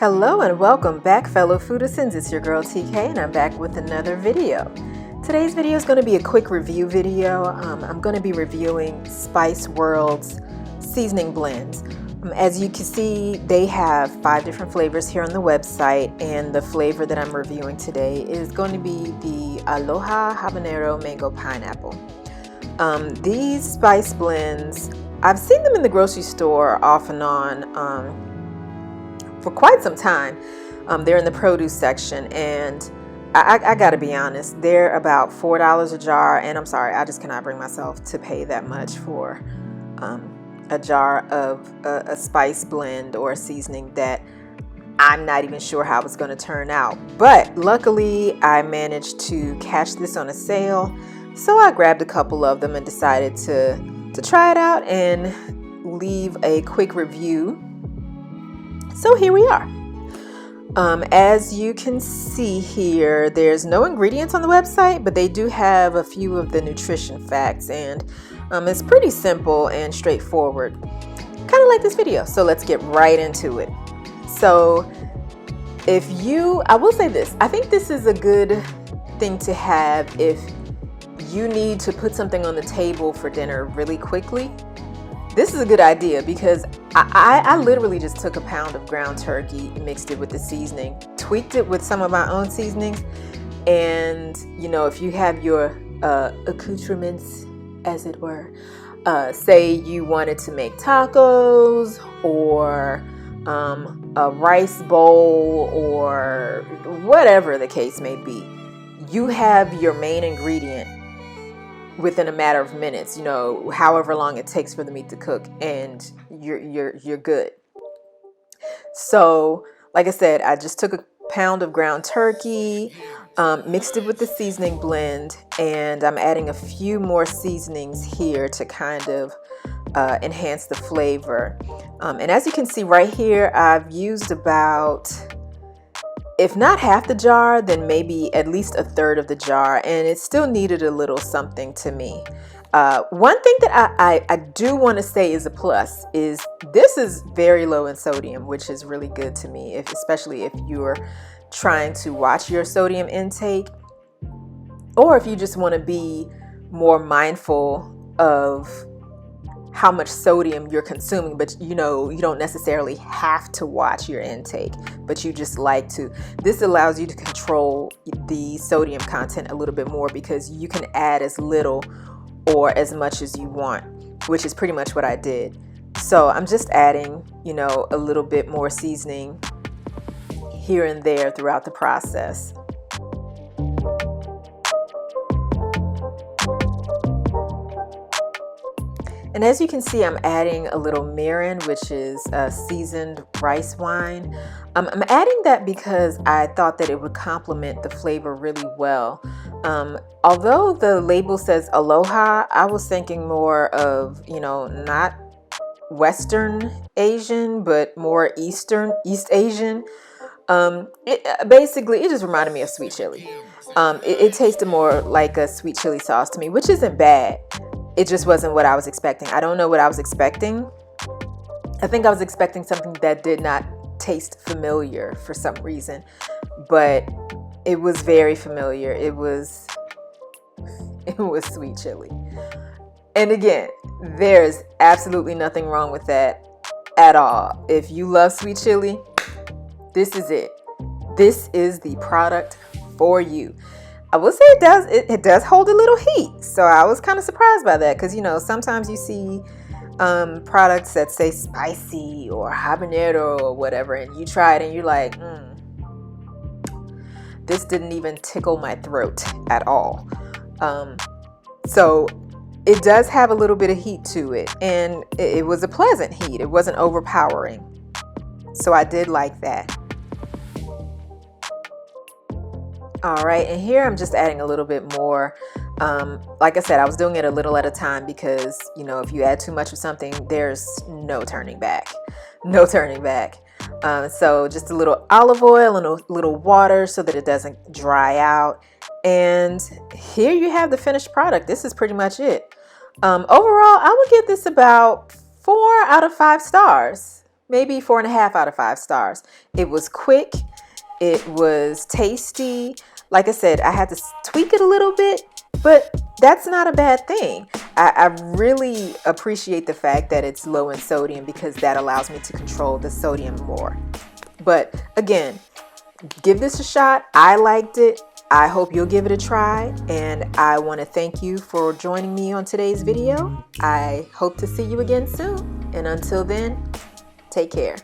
Hello and welcome back, fellow Foodizens. It's your girl TK and I'm back with another video. Today's video is going to be a quick review video. I'm going to be reviewing Spice World's seasoning blends. As you can see, they have 5 different flavors here on the website, and the flavor that I'm reviewing today is going to be the Aloha Habanero Mango Pineapple. These spice blends, I've seen them in the grocery store off and on for quite some time. They're in the produce section, and I gotta be honest, they're about $4 a jar, and I'm sorry, I just cannot bring myself to pay that much for a jar of a spice blend or a seasoning that I'm not even sure how it's going to turn out. But luckily I managed to catch this on a sale, so I grabbed a couple of them and decided to try it out and leave a quick review. So here we are. As you can see here, there's no ingredients on the website, but they do have a few of the nutrition facts, and it's pretty simple and straightforward, kind of like this video. So let's get right into it. So I will say this, I think this is a good thing to have if you need to put something on the table for dinner really quickly. This is a good idea because I literally just took a pound of ground turkey, mixed it with the seasoning, tweaked it with some of my own seasonings, and if you have your accoutrements, as it were, say you wanted to make tacos or a rice bowl or whatever the case may be, you have your main ingredient within a matter of minutes, however long it takes for the meat to cook, and you're good. So like I said, I just took a pound of ground turkey, mixed it with the seasoning blend, and I'm adding a few more seasonings here to kind of enhance the flavor. And as you can see right here, I've used about, if not half the jar, then maybe at least a third of the jar, and it still needed a little something to me. One thing that I do want to say is a plus is this is very low in sodium, which is really good to me, especially if you're trying to watch your sodium intake, or if you just want to be more mindful of how much sodium you're consuming, but you don't necessarily have to watch your intake, but you just like to. This allows you to control the sodium content a little bit more because you can add as little or as much as you want, which is pretty much what I did. So I'm just adding, a little bit more seasoning here and there throughout the process. And as you can see, I'm adding a little mirin, which is a seasoned rice wine. I'm adding that because I thought that it would complement the flavor really well. Although the label says Aloha, I was thinking more of, not Western Asian, but more East Asian. It just reminded me of sweet chili. It tasted more like a sweet chili sauce to me, which isn't bad. It just wasn't what I was expecting. I don't know what I was expecting. I think I was expecting something that did not taste familiar for some reason, but it was very familiar. It was sweet chili. And again, there's absolutely nothing wrong with that at all. If you love sweet chili, this is it. This is the product for you. I will say it does hold a little heat, so I was kind of surprised by that because sometimes you see products that say spicy or habanero or whatever, and you try it and you're like, this didn't even tickle my throat at all. So it does have a little bit of heat to it, and it was a pleasant heat. It wasn't overpowering, so I did like that. All right, and here I'm just adding a little bit more. Like I said, I was doing it a little at a time because, if you add too much of something, there's no turning back. No turning back. So just a little olive oil and a little water so that it doesn't dry out. And here you have the finished product. This is pretty much it. Overall, I would give this about 4 out of 5 stars. maybe 4.5 out of 5 stars. It was quick. It was tasty. Like I said, I had to tweak it a little bit, but that's not a bad thing. I really appreciate the fact that it's low in sodium because that allows me to control the sodium more. But again, give this a shot. I liked it. I hope you'll give it a try. And I want to thank you for joining me on today's video. I hope to see you again soon. And until then, take care.